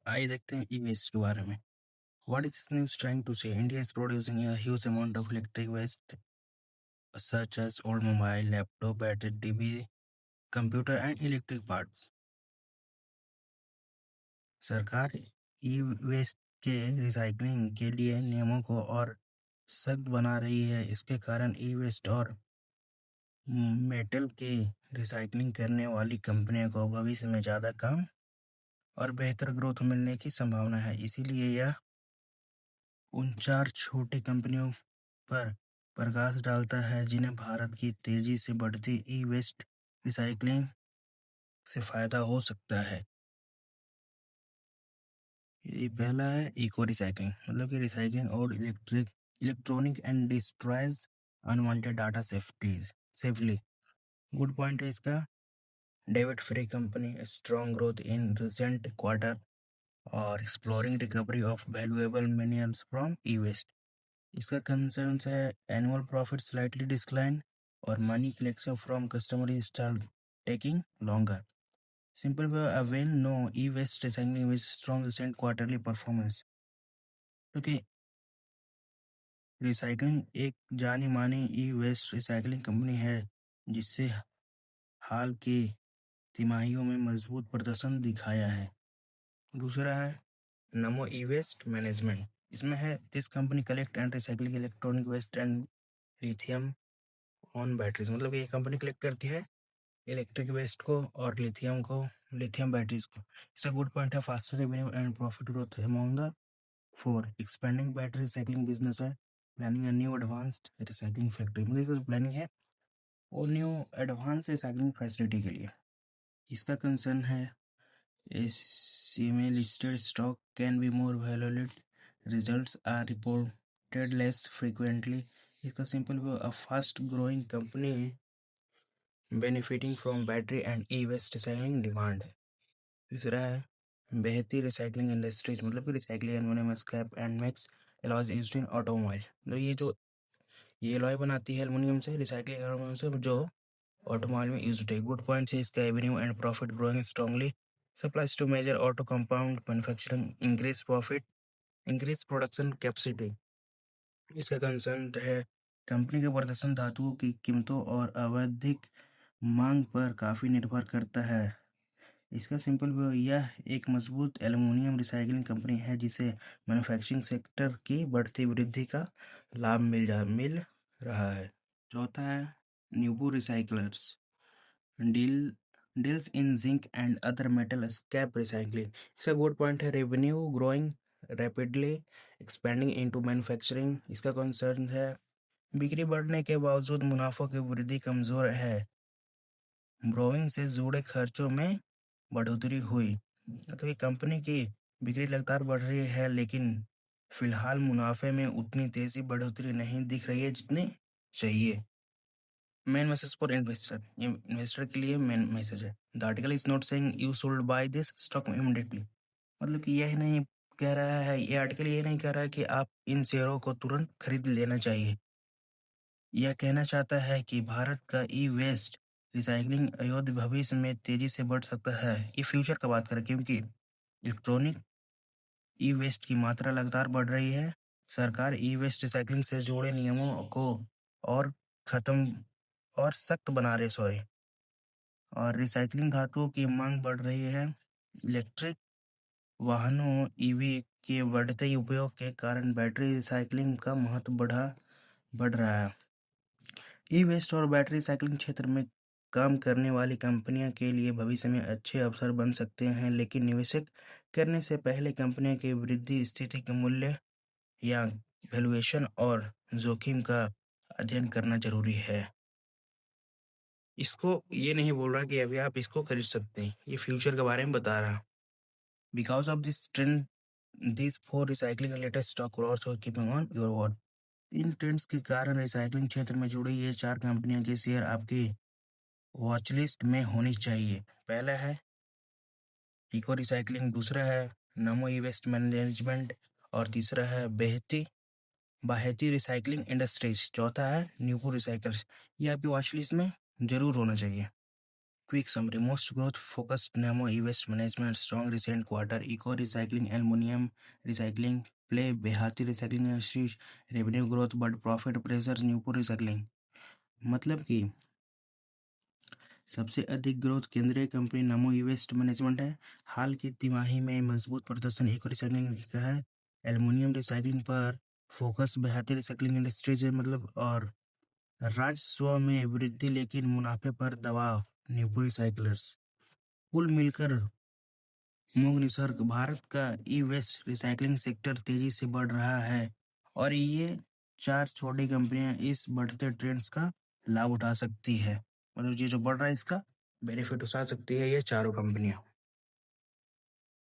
आइए देखते हैं ई-वेस्ट के बारे में। What is this news trying to say? India is producing a huge amount of electric waste such as old mobile, laptop, battery, TV, computer and electric parts. सरकार ई waste के recycling के लिए नियमों को और सख्त बना रही है। इसके कारण ई वेस्ट और मेटल की रिसाइकलिंग करने वाली कंपनियों को भविष्य में ज़्यादा काम और बेहतर ग्रोथ मिलने की संभावना है। इसीलिए यह उन 4 छोटी कंपनियों पर प्रकाश डालता है जिन्हें भारत की तेजी से बढ़ती ई-वेस्ट रिसाइक्लिंग से फायदा हो सकता है। ये पहला है इको रिसाइक्लिंग, मतलब कि रिसाइक्लिंग और electronic and destroys unwanted data safely. Good point है इसका। David free company strong growth in recent quarter और exploring recovery of valuable minerals from e waste. इसका कंसर्न है एनुअल प्रॉफिट स्लाइटली डिक्लाइन और money collection from customer start taking longer. Simple way, a well-known e-waste recycling with strong recent quarterly performance. क्योंकि recycling एक जानी मानी ई waste recycling company है जिससे हाल की तिमाहियों में मजबूत प्रदर्शन दिखाया है। दूसरा है नमो ई वेस्ट मैनेजमेंट। इसमें है this company collect and recycle electronic waste and lithium ion batteries, मतलब ये कंपनी कलेक्ट करती है इलेक्ट्रिक वेस्ट को और लिथियम बैटरीज को। इसका गुड पॉइंट है faster revenue and profit growth among the 4 expanding battery recycling business है। Planning a new advanced recycling factory, मतलब प्लानिंग है और न्यू एडवांस रिसाइकलिंग फैसिलिटी के लिए। इसका कंसर्न है में listed stock can be more valuable, results are reported less frequently. इसका simple a fast growing company benefiting from battery and e waste recycling demand. तीसरा है बेहतरी रिसाइकलिंग इंडस्ट्रीज, मतलब कि recycling aluminium scrap and mix alloys used in automobile. मतलब ये alloy बनाती है एल्यूमिनियम से, रिसाइकलिंग एल्यूमिनियम से, जो ऑटोमोबाइल में यूज्ड है। गुड पॉइंट है इसका revenue and profit growing strongly, supplies to major auto compound manufacturing, increase profit, increase production capacity. इसका कंसर्न है कंपनी के प्रदर्शन धातुओं की कीमतों और आवधिक मांग पर काफ़ी निर्भर करता है। इसका सिंपल व्यू, यह एक मजबूत एल्युमिनियम रिसाइकलिंग कंपनी है जिसे मैन्युफैक्चरिंग सेक्टर की बढ़ती वृद्धि का लाभ मिल रहा है। चौथा है न्यूबू recyclers deals in zinc and other metal scrap recycling. इसका गुड पॉइंट है revenue growing rapidly, expanding into manufacturing. इसका कंसर्न है बिक्री बढ़ने के बावजूद मुनाफों की वृद्धि कमजोर है, ब्रोइंग से जुड़े खर्चों में बढ़ोतरी हुई। तो ये कंपनी की बिक्री लगातार बढ़ रही है लेकिन फिलहाल मुनाफे में उतनी तेजी बढ़ोतरी नहीं दिख रही है जितनी चाहिए। मेन मैसेज फॉर इन्वेस्टर, ये इन्वेस्टर के लिए मेन मैसेज है। The article is not saying you should by this stock immediately, मतलब कि यह नहीं कह रहा है, ये आर्टिकल ये नहीं कह रहा है कि आप इन शेयरों को तुरंत खरीद लेना चाहिए। यह कहना चाहता है कि भारत का ई वेस्ट रिसाइकलिंग अयोध्या भविष्य में तेजी से बढ़ सकता है। ये फ्यूचर का बात करें क्योंकि इलेक्ट्रॉनिक ई वेस्ट की मात्रा लगातार बढ़ रही है। सरकार ई वेस्ट रिसाइकलिंग से जुड़े नियमों को और खत्म और सख्त बना रही, और रिसाइकलिंग धातुओं की मांग बढ़ रही है। इलेक्ट्रिक वाहनों ईवी के बढ़ते उपयोग के कारण बैटरी रिसाइकलिंग का महत्व बढ़ रहा है। ई वेस्ट और बैटरी रिसाइकलिंग क्षेत्र में काम करने वाली कंपनियों के लिए भविष्य में अच्छे अवसर बन सकते हैं, लेकिन निवेश करने से पहले कंपनियों की वृद्धि स्थिति के मूल्य या वैल्यूएशन और जोखिम का अध्ययन करना जरूरी है। इसको ये नहीं बोल रहा कि अभी आप इसको खरीद सकते हैं, ये फ्यूचर के बारे में बता रहा। Because of this trend this four recycling related stock also keeping on your what. In trends के कारण रिसाइकलिंग क्षेत्र में जुड़ी ये 4 कंपनियों के शेयर आपकी वॉचलिस्ट में होनी चाहिए। पहला है इको रिसाइकलिंग, दूसरा है नमो ई वेस्ट मैनेजमेंट और तीसरा है बाहेती रिसाइकलिंग इंडस्ट्रीज, चौथा है न्यूपो रिसाइकल्स। ये आपकी वॉचलिस्ट में जरूर होना चाहिए। Quick summary: most growth focused Nemo e-waste management, strong recent quarter, eco recycling, aluminum recycling, play Behati recycling industries, revenue growth but profit pressures Newport recycling। मतलब कि सबसे अधिक ग्रोथ केंद्रीय कंपनी नमो ई-वेस्ट मैनेजमेंट है। हाल की तिमाही में मजबूत प्रदर्शन इको रिसाइकलिंग का है। एल्युमिनियम रिसाइकलिंग पर फोकस बेहतर रिसाइकलिंग इंडस्ट्रीज है मतलब। और राजस्व में वृद्धि लेकिन मुनाफे पर दबाव न्यूपो रिसाइकलर्स। कुल मिलकर मूंग निसर्ग भारत का ई वेस्ट रिसाइकलिंग सेक्टर तेजी से बढ़ रहा है और ये चार छोटी कंपनियां इस बढ़ते ट्रेंड्स का लाभ उठा सकती है। मतलब ये जो बढ़ रहा है इसका बेनिफिट उठा सकती है ये चारों कंपनियां।